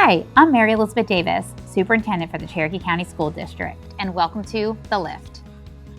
Hi, I'm Mary Elizabeth Davis, Superintendent for the Cherokee County School District, and welcome to The Lift.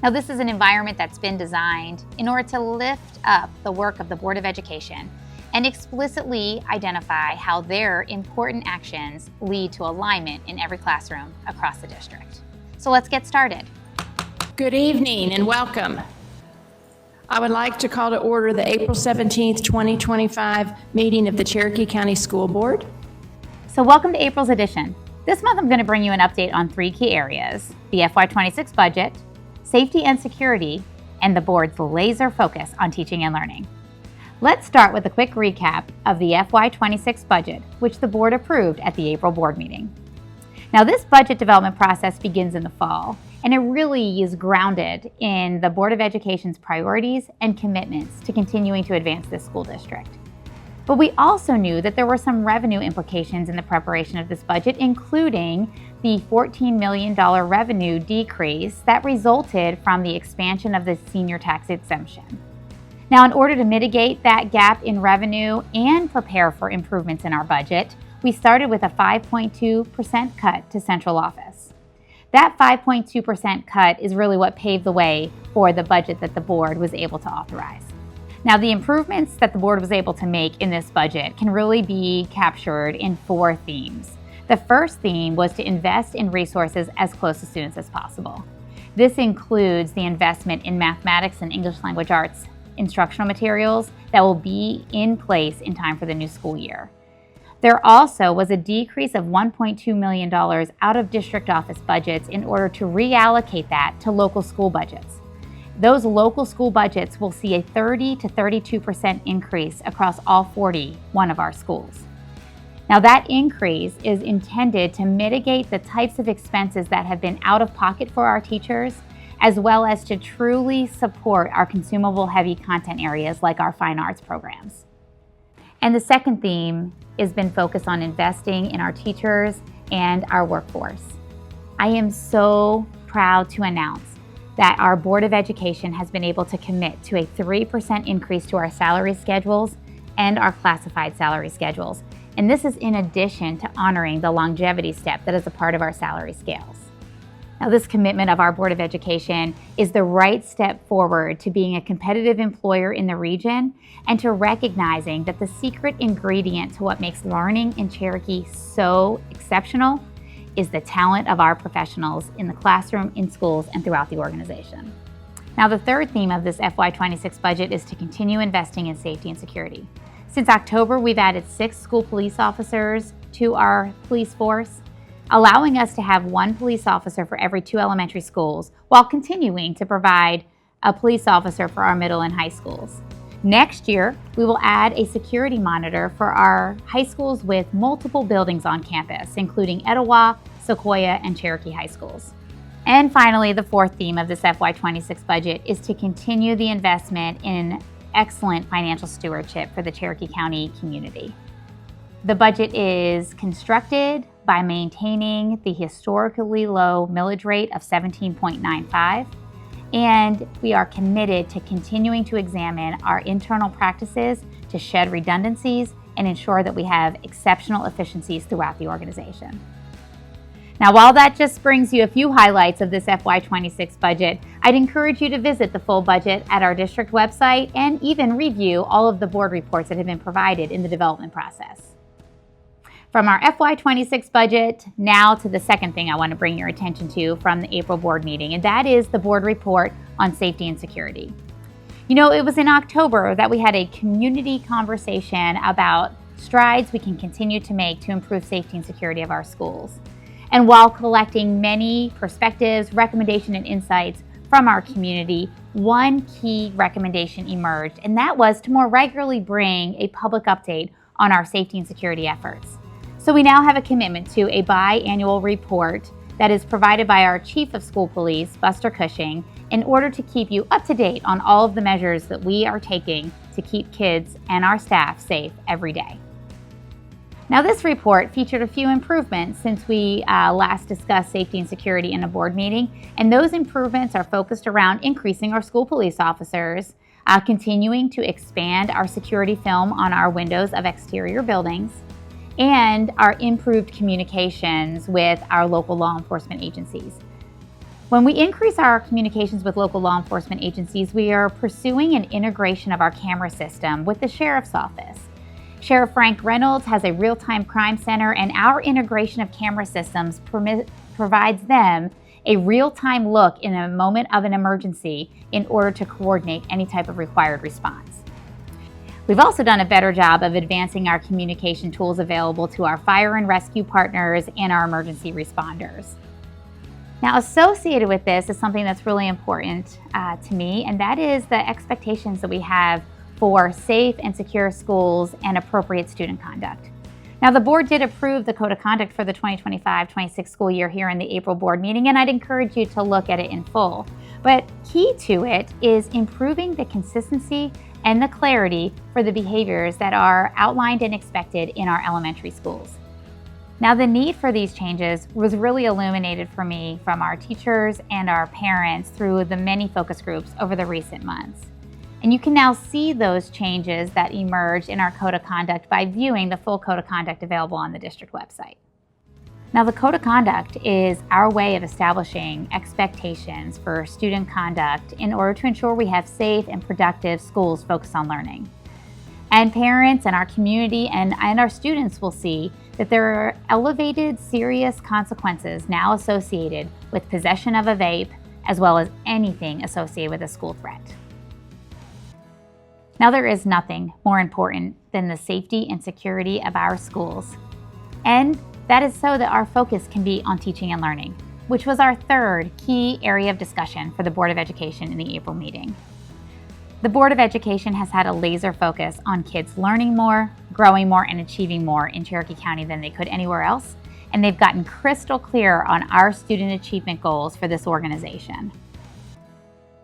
Now, this is an environment that's been designed in order to lift up the work of the Board of Education and explicitly identify how their important actions lead to alignment in every classroom across the district. So let's get started. Good evening and welcome. I would like to call to order the April 17th, 2025 meeting of the Cherokee County School Board. So welcome to April's edition. This month I'm going to bring you an update on three key areas: the FY26 budget, safety and security, and the board's laser focus on teaching and learning. Let's start with a quick recap of the FY26 budget, which the board approved at the April board meeting. Now, this budget development process begins in the fall, and it really is grounded in the Board of Education's priorities and commitments to continuing to advance this school district. But we also knew that there were some revenue implications in the preparation of this budget, including the $14 million revenue decrease that resulted from the expansion of the senior tax exemption. Now, in order to mitigate that gap in revenue and prepare for improvements in our budget, we started with a 5.2% cut to central office. That 5.2% cut is really what paved the way for the budget that the board was able to authorize. Now, the improvements that the board was able to make in this budget can really be captured in four themes. The first theme was to invest in resources as close to students as possible. This includes the investment in mathematics and English language arts instructional materials that will be in place in time for the new school year. There also was a decrease of $1.2 million out of district office budgets in order to reallocate that to local school budgets. Those local school budgets will see a 30 to 32% increase across all 41 of our schools. Now, that increase is intended to mitigate the types of expenses that have been out of pocket for our teachers, as well as to truly support our consumable heavy content areas like our fine arts programs. And the second theme has been focused on investing in our teachers and our workforce. I am so proud to announce that our Board of Education has been able to commit to a 3% increase to our salary schedules and our classified salary schedules. And this is in addition to honoring the longevity step that is a part of our salary scales. Now, this commitment of our Board of Education is the right step forward to being a competitive employer in the region and to recognizing that the secret ingredient to what makes learning in Cherokee so exceptional is the talent of our professionals in the classroom, in schools, and throughout the organization. Now, the third theme of this FY26 budget is to continue investing in safety and security. Since October, we've added 6 school police officers to our police force, allowing us to have 1 police officer for every 2 elementary schools, while continuing to provide a police officer for our middle and high schools. Next year, we will add a security monitor for our high schools with multiple buildings on campus, including Etowah, Sequoia, and Cherokee high schools. And finally, the fourth theme of this FY26 budget is to continue the investment in excellent financial stewardship for the Cherokee County community. The budget is constructed by maintaining the historically low millage rate of 17.95. And we are committed to continuing to examine our internal practices to shed redundancies and ensure that we have exceptional efficiencies throughout the organization. Now, while that just brings you a few highlights of this FY26 budget, I'd encourage you to visit the full budget at our district website and even review all of the board reports that have been provided in the development process. From our FY26 budget, now to the second thing I want to bring your attention to from the April board meeting, and that is the board report on safety and security. You know, it was in October that we had a community conversation about strides we can continue to make to improve safety and security of our schools. And while collecting many perspectives, recommendations, and insights from our community, one key recommendation emerged, and that was to more regularly bring a public update on our safety and security efforts. So we now have a commitment to a biannual report that is provided by our Chief of School Police, Buster Cushing, in order to keep you up to date on all of the measures that we are taking to keep kids and our staff safe every day. Now, this report featured a few improvements since we last discussed safety and security in a board meeting, and those improvements are focused around increasing our school police officers, continuing to expand our security film on our windows of exterior buildings, and our improved communications with our local law enforcement agencies. When we increase our communications with local law enforcement agencies, we are pursuing an integration of our camera system with the Sheriff's Office. Sheriff Frank Reynolds has a real-time crime center, and our integration of camera systems provides them a real-time look in a moment of an emergency in order to coordinate any type of required response. We've also done a better job of advancing our communication tools available to our fire and rescue partners and our emergency responders. Now, associated with this is something that's really important to me, and that is the expectations that we have for safe and secure schools and appropriate student conduct. Now, the board did approve the Code of Conduct for the 2025-26 school year here in the April board meeting, and I'd encourage you to look at it in full. But key to it is improving the consistency and the clarity for the behaviors that are outlined and expected in our elementary schools. Now, the need for these changes was really illuminated for me from our teachers and our parents through the many focus groups over the recent months. And you can now see those changes that emerged in our Code of Conduct by viewing the full Code of Conduct available on the district website. Now, the Code of Conduct is our way of establishing expectations for student conduct in order to ensure we have safe and productive schools focused on learning. And parents and our community and our students will see that there are elevated, serious consequences now associated with possession of a vape, as well as anything associated with a school threat. Now, there is nothing more important than the safety and security of our schools. And that is so that our focus can be on teaching and learning, which was our third key area of discussion for the Board of Education in the April meeting. The Board of Education has had a laser focus on kids learning more, growing more, and achieving more in Cherokee County than they could anywhere else, and they've gotten crystal clear on our student achievement goals for this organization.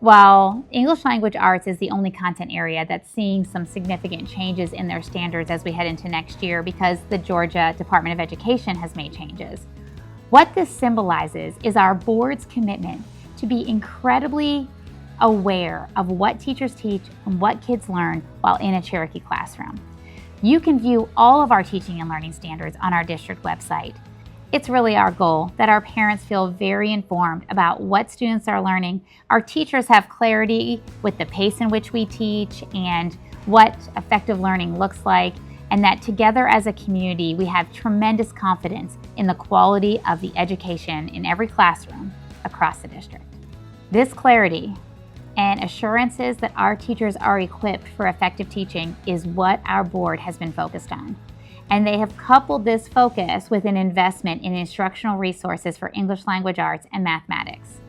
While English Language Arts is the only content area that's seeing some significant changes in their standards as we head into next year because the Georgia Department of Education has made changes, what this symbolizes is our board's commitment to be incredibly aware of what teachers teach and what kids learn while in a Cherokee classroom. You can view all of our teaching and learning standards on our district website. It's really our goal that our parents feel very informed about what students are learning, our teachers have clarity with the pace in which we teach and what effective learning looks like, and that together as a community we have tremendous confidence in the quality of the education in every classroom across the district. This clarity and assurances that our teachers are equipped for effective teaching is what our board has been focused on. And they have coupled this focus with an investment in instructional resources for English Language Arts and mathematics.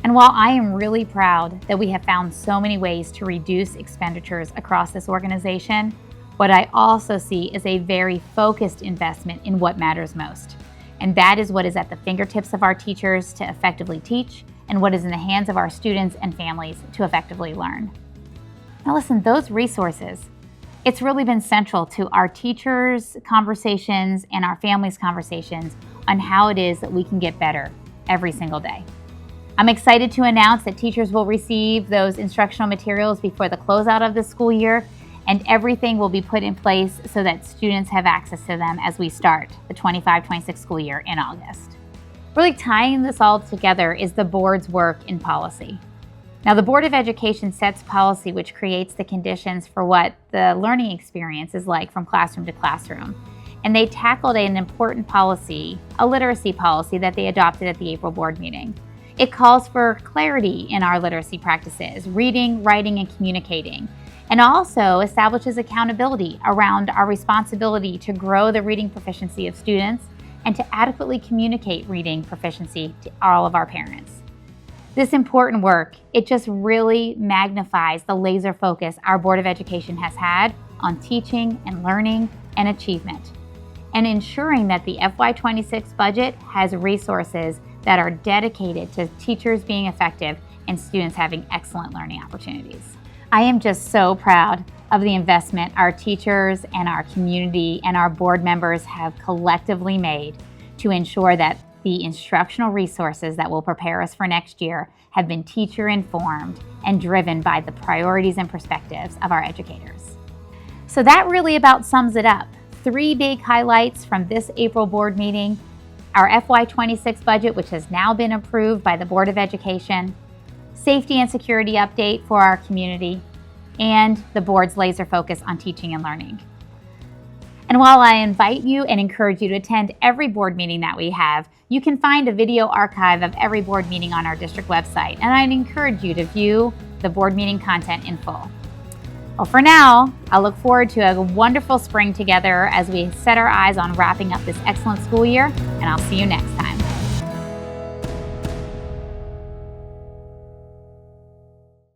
And while I am really proud that we have found so many ways to reduce expenditures across this organization, what I also see is a very focused investment in what matters most. And that is what is at the fingertips of our teachers to effectively teach and what is in the hands of our students and families to effectively learn. Now listen, those resources, it's really been central to our teachers' conversations and our families' conversations on how it is that we can get better every single day. I'm excited to announce that teachers will receive those instructional materials before the closeout of the school year, and everything will be put in place so that students have access to them as we start the 25-26 school year in August. Really tying this all together is the board's work in policy. Now, the Board of Education sets policy which creates the conditions for what the learning experience is like from classroom to classroom. And they tackled an important policy, a literacy policy that they adopted at the April board meeting. It calls for clarity in our literacy practices, reading, writing, and communicating, and also establishes accountability around our responsibility to grow the reading proficiency of students and to adequately communicate reading proficiency to all of our parents. This important work, it just really magnifies the laser focus our Board of Education has had on teaching and learning and achievement, and ensuring that the FY26 budget has resources that are dedicated to teachers being effective and students having excellent learning opportunities. I am just so proud of the investment our teachers and our community and our board members have collectively made to ensure that the instructional resources that will prepare us for next year have been teacher informed and driven by the priorities and perspectives of our educators. So that really about sums it up. 3 big highlights from this April board meeting: our FY26 budget, which has now been approved by the Board of Education, safety and security update for our community, and the board's laser focus on teaching and learning. And while I invite you and encourage you to attend every board meeting that we have, you can find a video archive of every board meeting on our district website, and I'd encourage you to view the board meeting content in full. Well, for now, I look forward to a wonderful spring together as we set our eyes on wrapping up this excellent school year, and I'll see you next time.